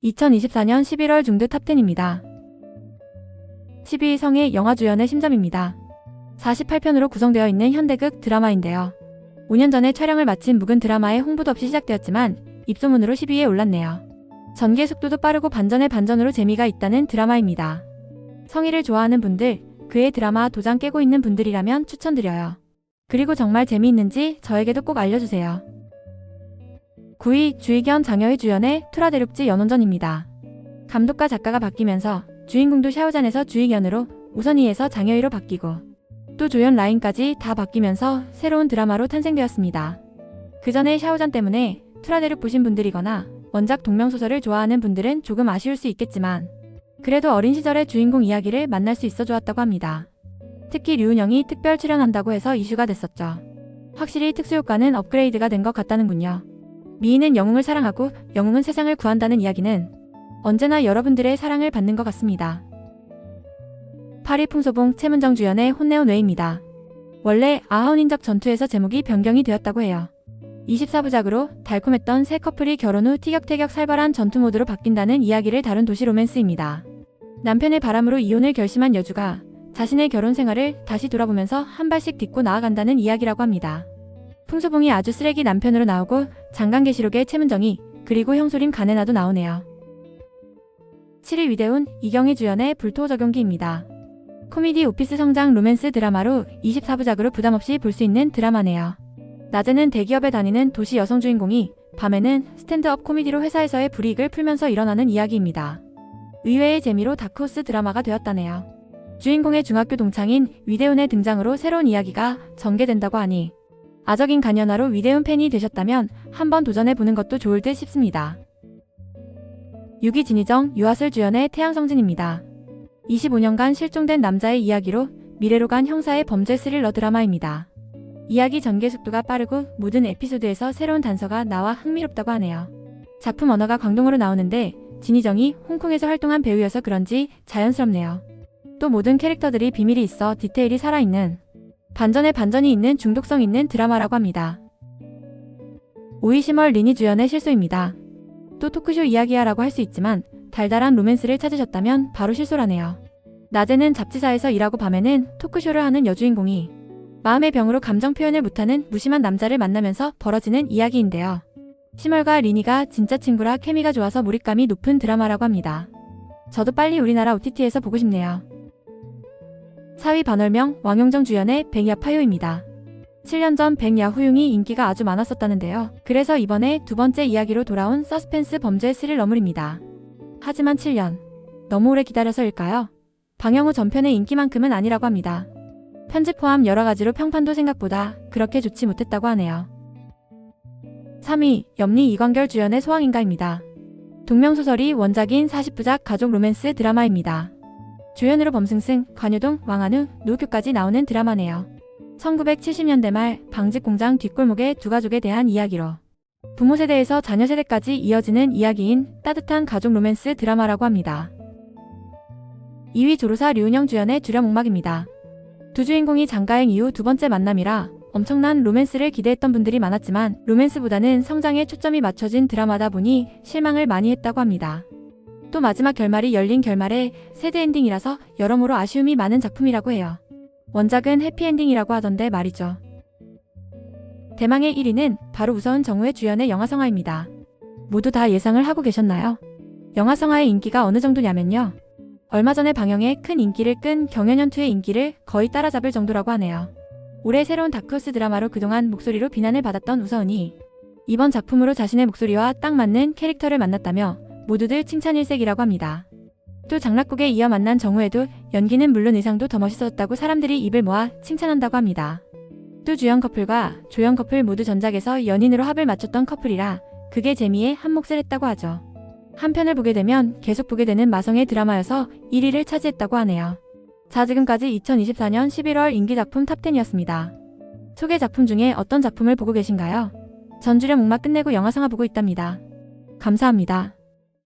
2024년 11월 중드 탑10입니다. 12위성의 영화 주연의 심점입니다. 48편으로 구성되어 있는 현대극 드라마인데요. 5년 전에 촬영을 마친 묵은 드라마의 홍보도 없이 시작되었지만 입소문으로 10위에 올랐네요. 전개 속도도 빠르고 반전에 반전으로 재미가 있다는 드라마입니다. 성희를 좋아하는 분들, 그의 드라마 도장 깨고 있는 분들이라면 추천드려요. 그리고 정말 재미있는지 저에게도 꼭 알려주세요. 9위 주희견 장여희 주연의 투라대륙지 연원전입니다. 감독과 작가가 바뀌면서 주인공도 샤오잔에서 주희견으로, 우선희에서 장여희로 바뀌고 또 조연 라인까지 다 바뀌면서 새로운 드라마로 탄생되었습니다. 그 전에 샤오잔 때문에 투라대륙 보신 분들이거나 원작 동명소설을 좋아하는 분들은 조금 아쉬울 수 있겠지만 그래도 어린 시절의 주인공 이야기를 만날 수 있어 좋았다고 합니다. 특히 류은영이 특별 출연한다고 해서 이슈가 됐었죠. 확실히 특수효과는 업그레이드가 된 것 같다는군요. 미인은 영웅을 사랑하고 영웅은 세상을 구한다는 이야기는 언제나 여러분들의 사랑을 받는 것 같습니다. 8위 풍소봉 최문정 주연의 혼내온 왜입니다. 원래 아하운인적 전투에서 제목이 변경이 되었다고 해요. 24부작으로 달콤했던 새 커플이 결혼 후 티격태격 살벌한 전투 모드로 바뀐다는 이야기를 다룬 도시 로맨스입니다. 남편의 바람으로 이혼을 결심한 여주가 자신의 결혼 생활을 다시 돌아보면서 한 발씩 딛고 나아간다는 이야기라고 합니다. 풍소봉이 아주 쓰레기 남편으로 나오고 장강계시록의 최문정이, 그리고 형소림 가네나도 나오네요. 7위 위대운 이경희 주연의 불토적용기입니다. 코미디 오피스 성장 로맨스 드라마로 24부작으로 부담없이 볼 수 있는 드라마네요. 낮에는 대기업에 다니는 도시 여성 주인공이 밤에는 스탠드업 코미디로 회사에서의 불이익을 풀면서 일어나는 이야기입니다. 의외의 재미로 다크호스 드라마가 되었다네요. 주인공의 중학교 동창인 위대운의 등장으로 새로운 이야기가 전개된다고 하니 아적인 간연화로 위대운 팬이 되셨다면 한번 도전해보는 것도 좋을 듯 싶습니다. 6위 진희정, 유아슬 주연의 태양성진입니다. 25년간 실종된 남자의 이야기로 미래로 간 형사의 범죄 스릴러 드라마입니다. 이야기 전개 속도가 빠르고 모든 에피소드에서 새로운 단서가 나와 흥미롭다고 하네요. 작품 언어가 광동어로 나오는데 진희정이 홍콩에서 활동한 배우여서 그런지 자연스럽네요. 또 모든 캐릭터들이 비밀이 있어 디테일이 살아있는, 반전에 반전이 있는 중독성 있는 드라마라고 합니다. 5위 심월 리니 주연의 실소입니다. 또 토크쇼 이야기야 라고 할 수 있지만 달달한 로맨스를 찾으셨다면 바로 실소라네요. 낮에는 잡지사에서 일하고 밤에는 토크쇼를 하는 여주인공이 마음의 병으로 감정 표현을 못하는 무심한 남자를 만나면서 벌어지는 이야기인데요. 심월과 리니가 진짜 친구라 케미가 좋아서 몰입감이 높은 드라마라고 합니다. 저도 빨리 우리나라 OTT에서 보고 싶네요. 4위 반월명 왕용정 주연의 백야파요입니다. 7년 전 백야후융이 인기가 아주 많았었다는데요. 그래서 이번에 두 번째 이야기로 돌아온 서스펜스 범죄 스릴러물입니다. 하지만 7년, 너무 오래 기다려서일까요? 방영 후 전편의 인기만큼은 아니라고 합니다. 편집 포함 여러가지로 평판도 생각보다 그렇게 좋지 못했다고 하네요. 3위 염리 이광결 주연의 소왕인가입니다. 동명소설이 원작인 40부작 가족 로맨스 드라마입니다. 조연으로 범승승, 관효동, 왕한우, 노욱효까지 나오는 드라마네요. 1970년대 말 방직공장 뒷골목의 두 가족에 대한 이야기로 부모 세대에서 자녀 세대까지 이어지는 이야기인 따뜻한 가족 로맨스 드라마라고 합니다. 2위 조로사 류은영 주연의 주렴옥막입니다. 두 주인공이 장가행 이후 두 번째 만남이라 엄청난 로맨스를 기대했던 분들이 많았지만 로맨스보다는 성장에 초점이 맞춰진 드라마다 보니 실망을 많이 했다고 합니다. 또 마지막 결말이 열린 결말에 새드엔딩이라서 여러모로 아쉬움이 많은 작품이라고 해요. 원작은 해피엔딩이라고 하던데 말이죠. 대망의 1위는 바로 우서은 정우의 주연의 영화성화입니다. 모두 다 예상을 하고 계셨나요? 영화성화의 인기가 어느 정도냐면요. 얼마 전에 방영해 큰 인기를 끈 경연연투의 인기를 거의 따라잡을 정도라고 하네요. 올해 새로운 다크호스 드라마로 그동안 목소리로 비난을 받았던 우서은이 이번 작품으로 자신의 목소리와 딱 맞는 캐릭터를 만났다며 모두들 칭찬일색이라고 합니다. 또 장락국에 이어 만난 정우에도 연기는 물론 의상도 더 멋있었다고 사람들이 입을 모아 칭찬한다고 합니다. 또 주연 커플과 조연 커플 모두 전작에서 연인으로 합을 맞췄던 커플이라 그게 재미에 한몫을 했다고 하죠. 한 편을 보게 되면 계속 보게 되는 마성의 드라마여서 1위를 차지했다고 하네요. 자, 지금까지 2024년 11월 인기작품 탑10이었습니다. 소개 작품 중에 어떤 작품을 보고 계신가요? 전 주렴옥막 끝내고 영화성화 보고 있답니다. 감사합니다.